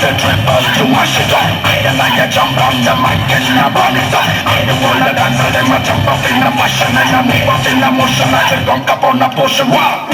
the triple to mash it up. I don't like to jump on the mic and I burn it up. I don't want to dance so them a jump up in the fashion and I move up in the motion. I just drunk up on the potion. Wow.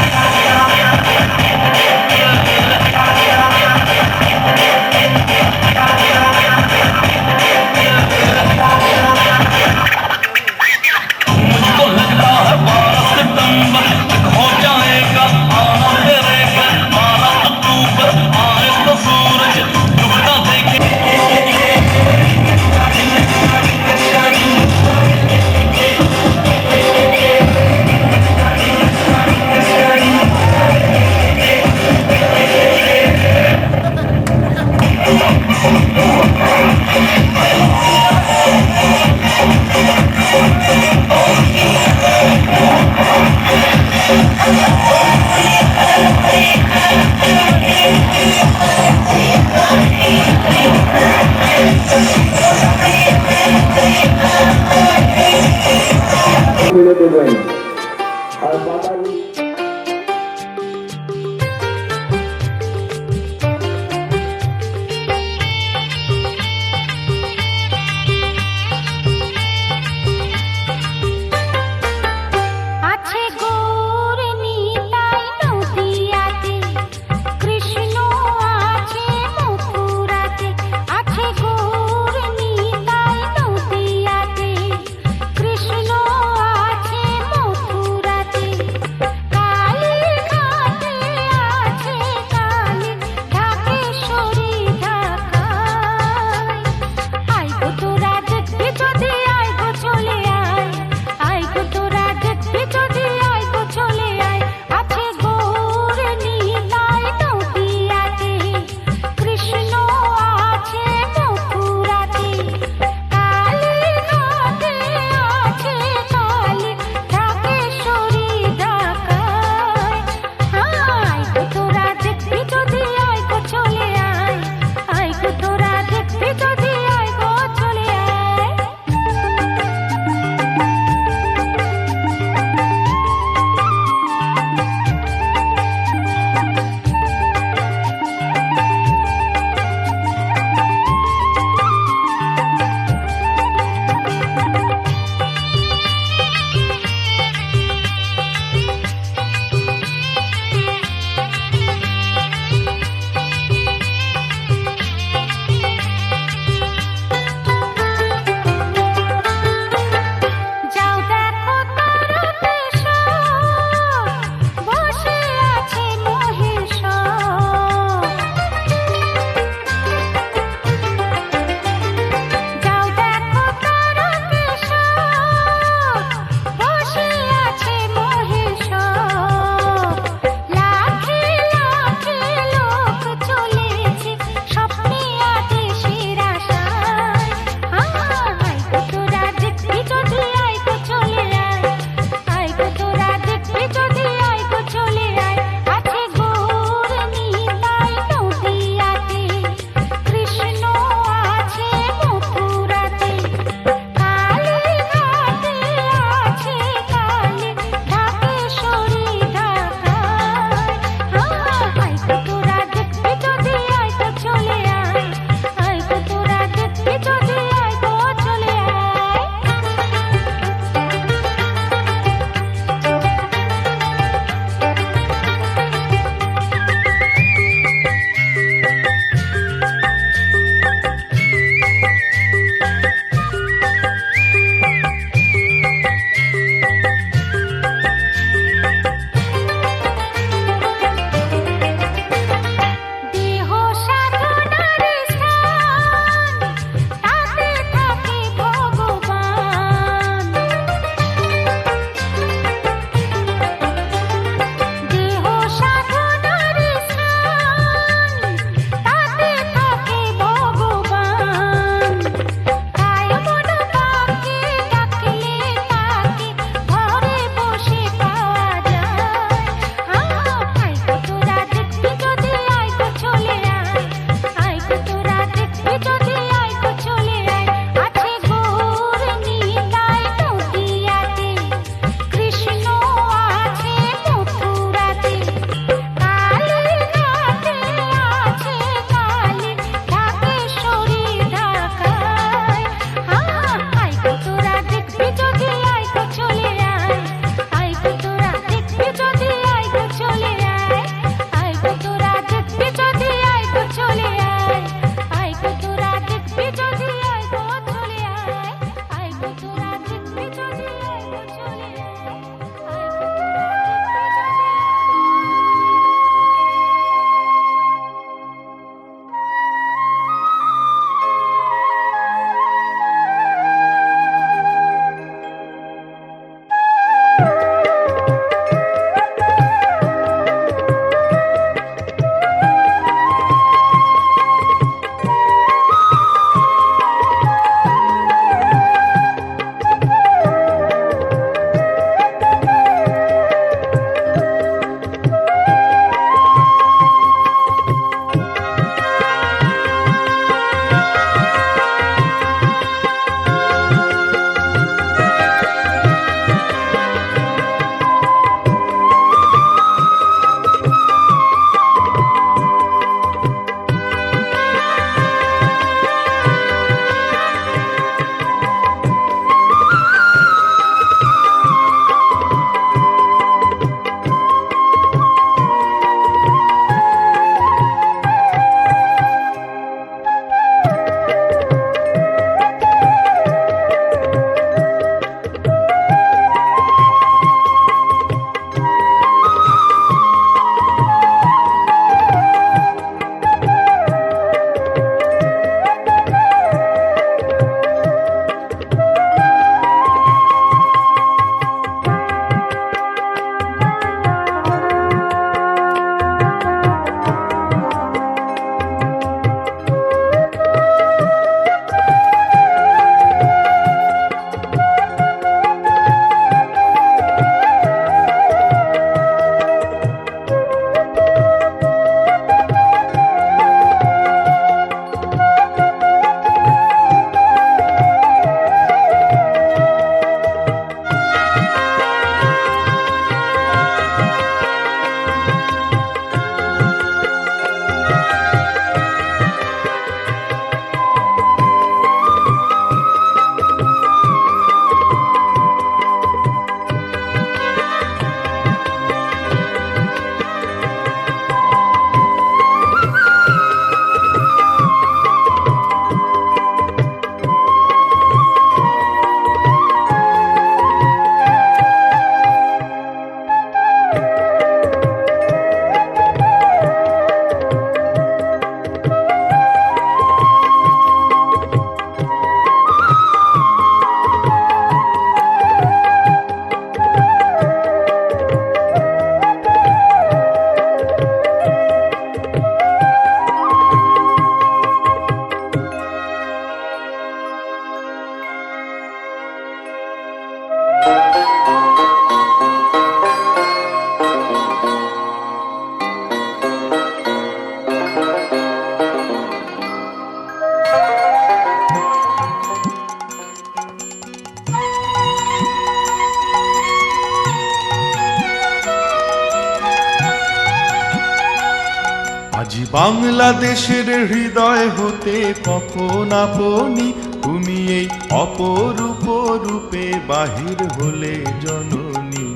আজি বাংলাদেশের হৃদয় হতে কখন আপনি তুমি এই অপরূপ রূপে বাহির হলে জননী।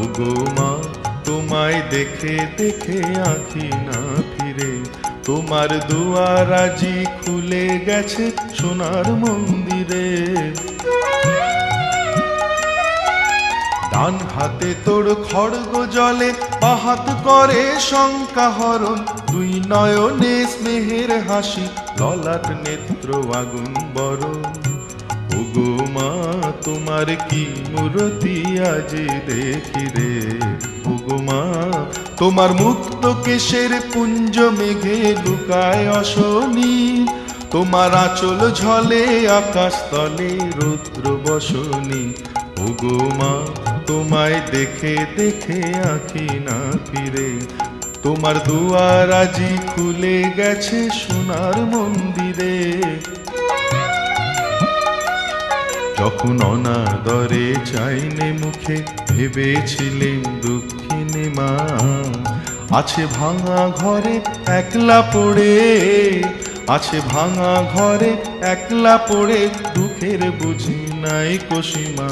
ওগো মা তোমায় দেখে দেখে আঁখি না ফিরে, তোমার দুয়ার আজি খুলে গেছে সোনার মন্দিরে। ডান হাতে তোর খড়গ জলে, বাহাত করে শঙ্কা হরণ, দুই নয়নে স্নেহের হাসি, ললাট নেত্র আগুন বরণ। ওগো মা তোমার কি মূরতি আজি দেখি রে। ওগো মা তোমার মুক্ত কেশের পুঞ্জ মেঘে লুকায় অশনি, তোমার আঁচল ঝলে আকাশ তলে রৌদ্র বসনি। ওগো মা তোমায় দেখে দেখে আঁখি না ফিরে, তোমার দুয়ার আজি খুলে গেছে সোনার মন্দিরে। যখন অনাদরে চাইনে মুখে, ভেবেছিলেন দুঃখিনী মা, আছে ভাঙা ঘরে একলা পড়ে, আছে ভাঙা ঘরে একলা পড়ে, দুঃখের বুঝি নাই কসীমা।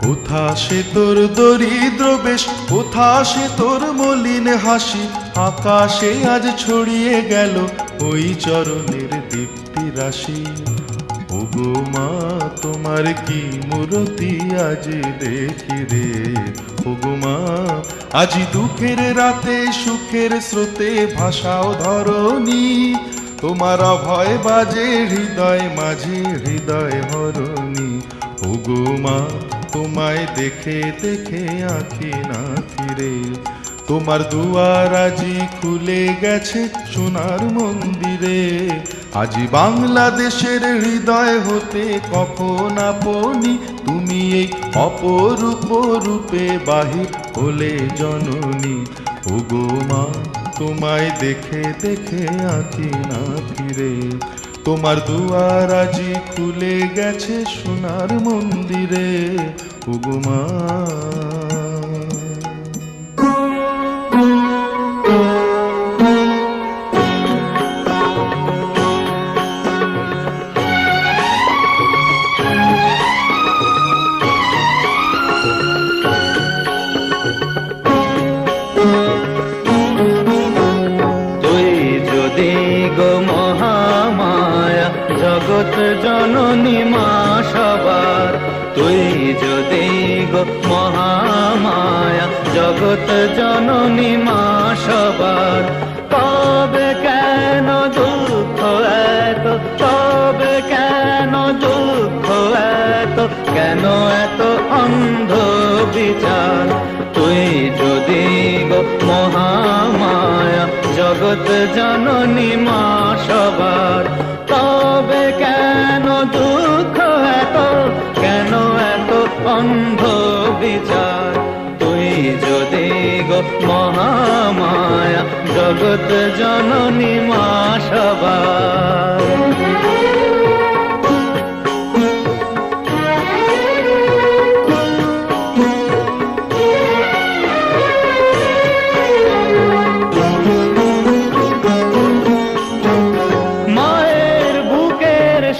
কোথা সে তোর দরিদ্র বেশ, কোথা সে তোর মলিন হাসি, আকাশে আজ ছড়িয়ে গেল ওই চরণের দীপ্তি রাশি। ওগো মা তোমার কি মূরতি আজ দেখি রে। ওগো মা আজি দুঃখের রাতে সুখের স্রোতে ভাষাও ধরণী, তোমার অভয় বাজে হৃদয় মাঝে হৃদয় হরণী। ওগো মা তোমায় দেখে দেখে আঁখি না ফিরে, তোমার দুয়ার আজি খুলে গেছে সোনার মন্দিরে। আজি বাংলাদেশের হৃদয় হতে কখন আপনি তুমি এই অপরূপ রূপে বাহির হলে জননী। ওগো মা তোমায় দেখে দেখে আঁখি না ফিরে, তোমার দুয়ার আজি খুলে গেছে সোনার মন্দিরে। ওগো মা জগৎ জননী মা সবার, তুই যদি গো মহামায়া জগৎ জননী মা সবার, তবে কেন দুঃখ এত, তবে কেন দুঃখ এত, কেন এত অন্ধ বিচার। তুই যদি গো মহামায়া জগৎ জননী মা সবার, তবে কেন দুঃখ এত, কেন এত অন্ধ বিচার। তুই যদি গো মহামায়া জগৎ জননী মা সবার।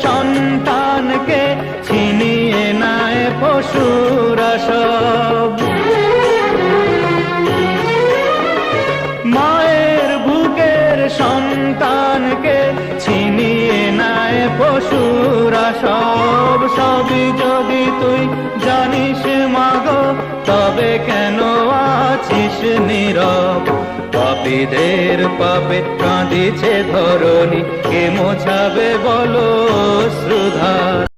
সন্তানকে ছিনিয়ে নেয় পশুরা সব, মায়ের বুকের সন্তানকে ছিনিয়ে নেয় পশুরা সব। সবই যদি তুই জানিস মাগো, তবে কেন আছিস নীরব। পাপীদের পাপে কাঁদিছে ধরণী, কে মোছাবে বলো শ্রুধার।